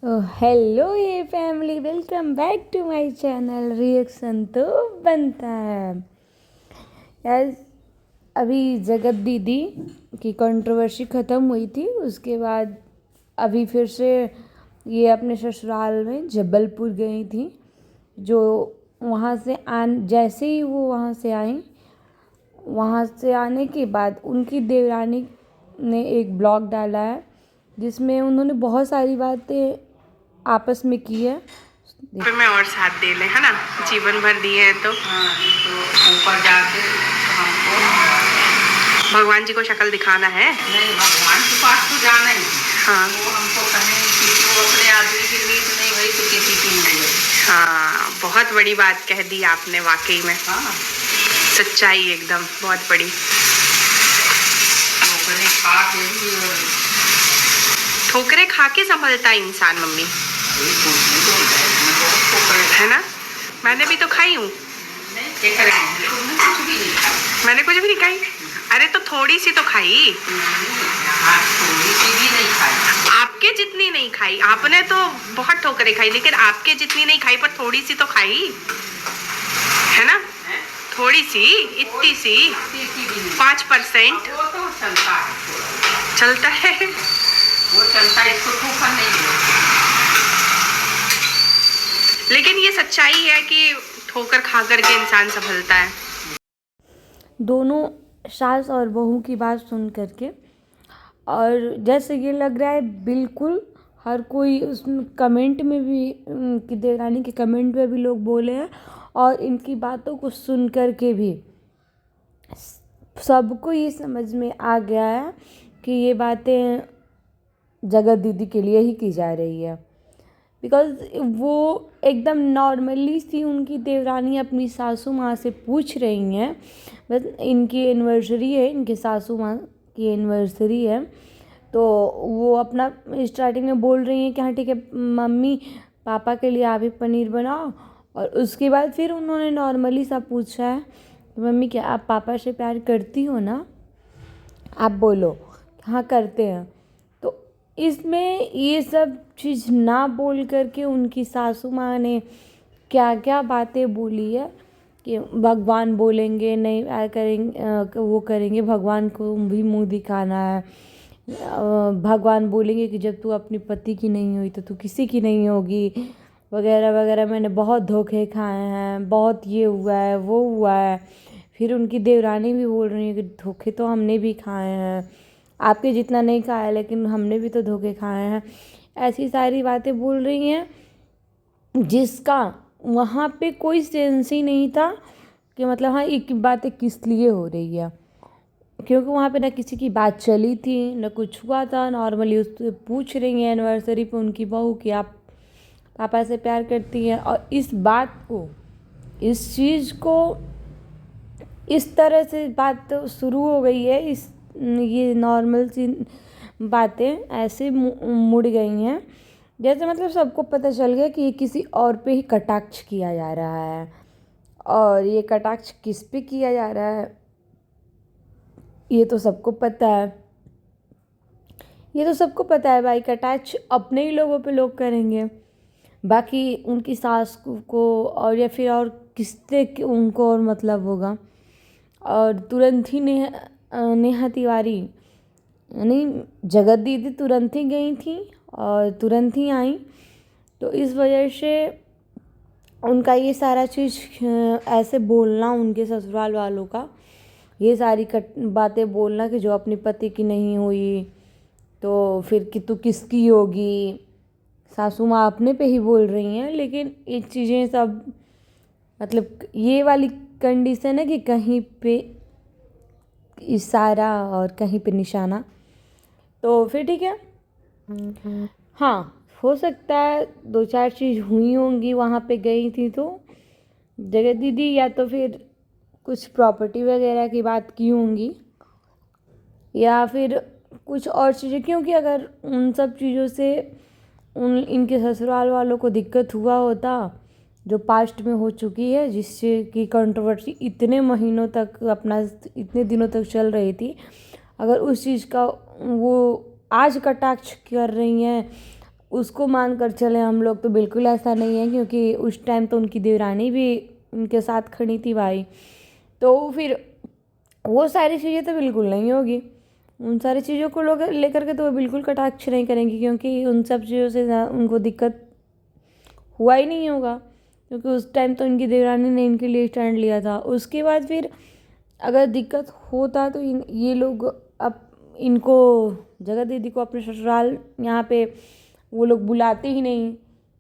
Hello ये family, welcome back to my channel. Reaction तो बनता है यार। अभी जगत दीदी की कंट्रोवर्सी ख़त्म हुई थी, उसके बाद अभी फिर से ये अपने ससुराल में जबलपुर गई थी। जो वहाँ से जैसे ही वो वहाँ से आई, वहाँ से आने के बाद उनकी देवरानी ने एक ब्लॉग डाला है जिसमें उन्होंने बहुत सारी बातें आपस में की है। पे मैं और साथ दे ले, है ना। जीवन भर दिए हैं तो ऊपर जाके हमको भगवान जी को शक्ल दिखाना है। नहीं, भगवान के पास तो जाना ही। हाँ, वो हमको कहें कि वो अपने आदमी की नीत नहीं हुई तो किसी की नहीं हुई। हाँ, बहुत बड़ी बात कह दी आपने वाकई में। हाँ, सच्चाई एकदम बहुत बड़ी। ठोकरे खा के संभलता इंसान मम्मी, है ना। मैंने भी तो खाई हूँ। मैंने कुछ भी नहीं खाई। अरे तो थोड़ी सी तो खाई। आपके जितनी नहीं खाई। आपने तो बहुत ठोकरे खाई, लेकिन आपके जितनी नहीं खाई, पर थोड़ी सी तो खाई, है ना। थोड़ी सी, इतनी सी 5%। चलता है वो चलता है, इसको ठोकर नहीं है। लेकिन ये सच्चाई है कि ठोकर खा करके इंसान संभलता है। दोनों सास और बहू की बात सुन करके, और जैसे ये लग रहा है बिल्कुल हर कोई उसमें कमेंट में भी, उनकी देवरानी के कमेंट में भी लोग बोले हैं, और इनकी बातों को सुन करके भी सबको ये समझ में आ गया है कि ये बातें जगत दीदी के लिए ही की जा रही है। बिकॉज़ वो एकदम नॉर्मली सी उनकी देवरानी अपनी सासू माँ से पूछ रही हैं। बस इनकी एनिवर्सरी है, इनके सासू माँ की एनिवर्सरी है, तो वो अपना स्टार्टिंग में बोल रही हैं कि हाँ ठीक है मम्मी, पापा के लिए आप ही पनीर बनाओ। और उसके बाद फिर उन्होंने नॉर्मली सा पूछा है कि मम्मी क्या आप पापा से प्यार करती हो ना, आप बोलो। हाँ करते हैं। तो इसमें ये सब चीज़ ना बोल करके उनकी सासू माँ ने क्या क्या बातें बोली है कि भगवान बोलेंगे नहीं करेंगे, वो करेंगे, भगवान को भी मुंह दिखाना है। भगवान बोलेंगे कि जब तू अपनी पति की नहीं हुई तो तू किसी की नहीं होगी, वगैरह वगैरह। मैंने बहुत धोखे खाए हैं, बहुत ये हुआ है वो हुआ है। फिर उनकी देवरानी भी बोल रही है कि धोखे तो हमने भी खाए हैं, आपके जितना नहीं खाया लेकिन हमने भी तो धोखे खाए हैं। ऐसी सारी बातें बोल रही हैं जिसका वहाँ पे कोई सेंस ही नहीं था कि मतलब हाँ एक बातें किस लिए हो रही है, क्योंकि वहाँ पे ना किसी की बात चली थी ना कुछ हुआ था। नॉर्मली उससे पूछ रही हैं एनिवर्सरी पे उनकी बहू कि आप पापा से प्यार करती हैं, और इस बात को, इस चीज़ को इस तरह से बात शुरू हो गई है। ये नॉर्मल सी बातें ऐसे मुड़ गई हैं जैसे मतलब सबको पता चल गया कि ये किसी और पे ही कटाक्ष किया जा रहा है। और ये कटाक्ष किस पे किया जा रहा है ये तो सबको पता है। ये तो सबको पता है भाई, कटाक्ष अपने ही लोगों पे लोग करेंगे, बाकी उनकी सास को और या फिर और किससे उनको और मतलब होगा। और तुरंत ही नेहा तिवारी यानी जगत दीदी तुरंत ही गई थी और तुरंत ही आई। तो इस वजह से उनका ये सारा चीज़ ऐसे बोलना, उनके ससुराल वालों का ये सारी बातें बोलना कि जो अपने पति की नहीं हुई तो फिर कि तू किसकी होगी। सासू माँ अपने पे ही बोल रही हैं, लेकिन ये चीज़ें सब मतलब ये वाली कंडीशन है कि कहीं पे इशारा और कहीं पे निशाना। तो फिर ठीक है, हाँ हो सकता है दो चार चीज़ हुई होंगी, वहाँ पे गई थी तो जगत दीदी, या तो फिर कुछ प्रॉपर्टी वगैरह की बात की होंगी, या फिर कुछ और चीज़ें। क्योंकि अगर उन सब चीज़ों से इनके ससुराल वालों को दिक्कत हुआ होता जो पास्ट में हो चुकी है, जिससे कि कंट्रोवर्सी इतने महीनों तक अपना इतने दिनों तक चल रही थी, अगर उस चीज़ का वो आज कटाक्ष कर रही हैं उसको मान कर चले हम लोग तो बिल्कुल ऐसा नहीं है, क्योंकि उस टाइम तो उनकी देवरानी भी उनके साथ खड़ी थी भाई। तो फिर वो सारी चीज़ें तो बिल्कुल नहीं होगी, उन सारी चीज़ों को लोग लेकर के तो वो बिल्कुल कटाक्ष नहीं करेंगी, क्योंकि उन सब चीज़ों से उनको दिक्कत हुआ ही नहीं होगा, क्योंकि उस टाइम तो इनकी देवरानी ने इनके लिए स्टैंड लिया था। उसके बाद फिर अगर दिक्कत होता तो ये लोग अब इनको जगत दीदी को अपने ससुराल यहाँ पे वो लोग बुलाते ही नहीं,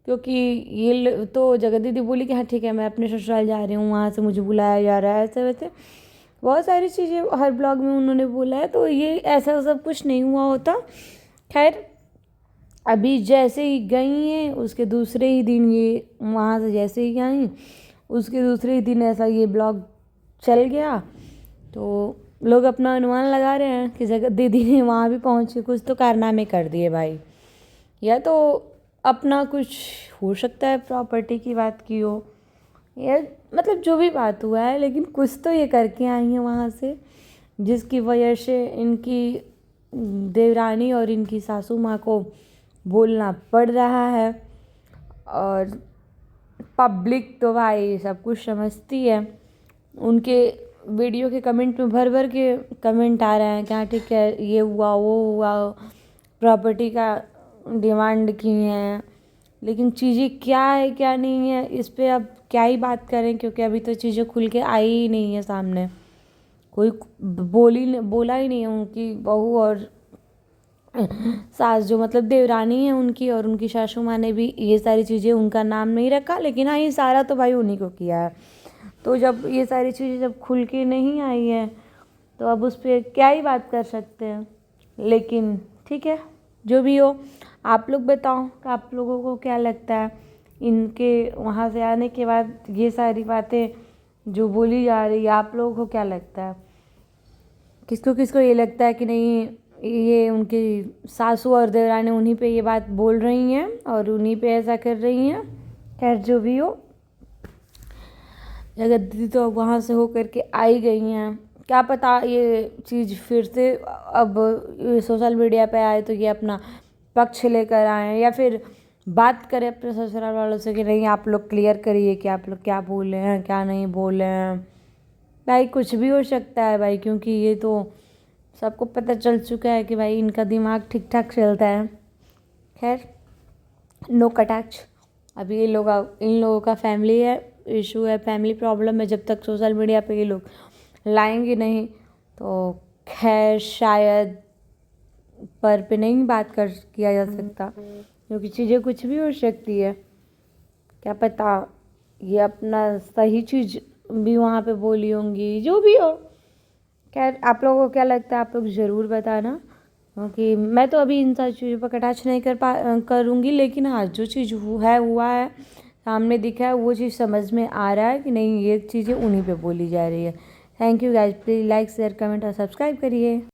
क्योंकि ये तो जगत दीदी बोली कि हाँ ठीक है मैं अपने ससुराल जा रही हूँ, वहाँ से मुझे बुलाया जा रहा है, ऐसे वैसे बहुत सारी चीज़ें हर ब्लॉग में उन्होंने बोला है। तो ये ऐसा सब कुछ नहीं हुआ होता। खैर अभी जैसे ही गई हैं उसके दूसरे ही दिन ये वहाँ से जैसे ही आई उसके दूसरे ही दिन ऐसा ये ब्लॉग चल गया। तो लोग अपना अनुमान लगा रहे हैं कि जगत दीदी ने वहाँ भी पहुँच के कुछ तो कारनामे कर दिए भाई, या तो अपना कुछ हो सकता है प्रॉपर्टी की बात की हो, या मतलब जो भी बात हुआ है, लेकिन कुछ तो ये करके आई हैं वहाँ से, जिसकी वजह से इनकी देवरानी और इनकी सासू माँ को बोलना पड़ रहा है। और पब्लिक तो भाई सब कुछ समझती है, उनके वीडियो के कमेंट में भर भर के कमेंट आ रहे हैं क्या ठीक है ये हुआ वो हुआ, प्रॉपर्टी का डिमांड की हैं, लेकिन चीज़ें क्या है क्या नहीं है इस पे अब क्या ही बात करें, क्योंकि अभी तो चीज़ें खुल के आई ही नहीं है सामने, कोई बोला ही नहीं है। उनकी बहू और सास जो मतलब देवरानी है उनकी, और उनकी सासू माँ ने भी ये सारी चीज़ें उनका नाम नहीं रखा, लेकिन हाँ ये सारा तो भाई उन्हीं को किया है। तो जब ये सारी चीज़ें जब खुल के नहीं आई है तो अब उस पर क्या ही बात कर सकते हैं। लेकिन ठीक है जो भी हो, आप लोग बताओ कि आप लोगों को क्या लगता है इनके वहाँ से आने के बाद ये सारी बातें जो बोली जा रही है, आप लोगों को क्या लगता है? किसको किसको ये लगता है कि नहीं ये उनकी सासू और देवरानी उन्हीं पे ये बात बोल रही हैं और उन्हीं पे ऐसा कर रही हैं। खैर जो भी हो, जगत दीदी तो अब वहाँ से होकर के आई गई हैं, क्या पता ये चीज़ फिर से अब सोशल मीडिया पे आए तो ये अपना पक्ष लेकर आए, या फिर बात करें अपने ससुराल वालों से कि नहीं आप लोग क्लियर करिए कि आप लोग क्या बोल रहे हैं क्या नहीं बोल रहे हैं। भाई कुछ भी हो सकता है भाई, क्योंकि ये तो सबको पता चल चुका है कि भाई इनका दिमाग ठीक ठाक चलता है। खैर नो कटाक्ष, अभी इन लोगों का फैमिली है इशू है, फैमिली प्रॉब्लम है, जब तक सोशल मीडिया पे ये लोग लाएंगे नहीं तो खैर शायद पर पे नहीं बात किया जा सकता, क्योंकि चीज़ें कुछ भी हो सकती है, क्या पता ये अपना सही चीज़ भी वहाँ पे बोली होंगी, जो भी हो। खैर आप लोगों को क्या लगता है आप लोग ज़रूर बताना, क्योंकि मैं तो अभी इन सारी चीज़ों पर कटाक्ष नहीं करूँगी, लेकिन हाँ जो चीज़ हुआ है सामने दिखा है वो चीज़ समझ में आ रहा है कि नहीं ये चीज़ें उन्हीं पे बोली जा रही है। Thank you guys, please like share comment और सब्सक्राइब करिए।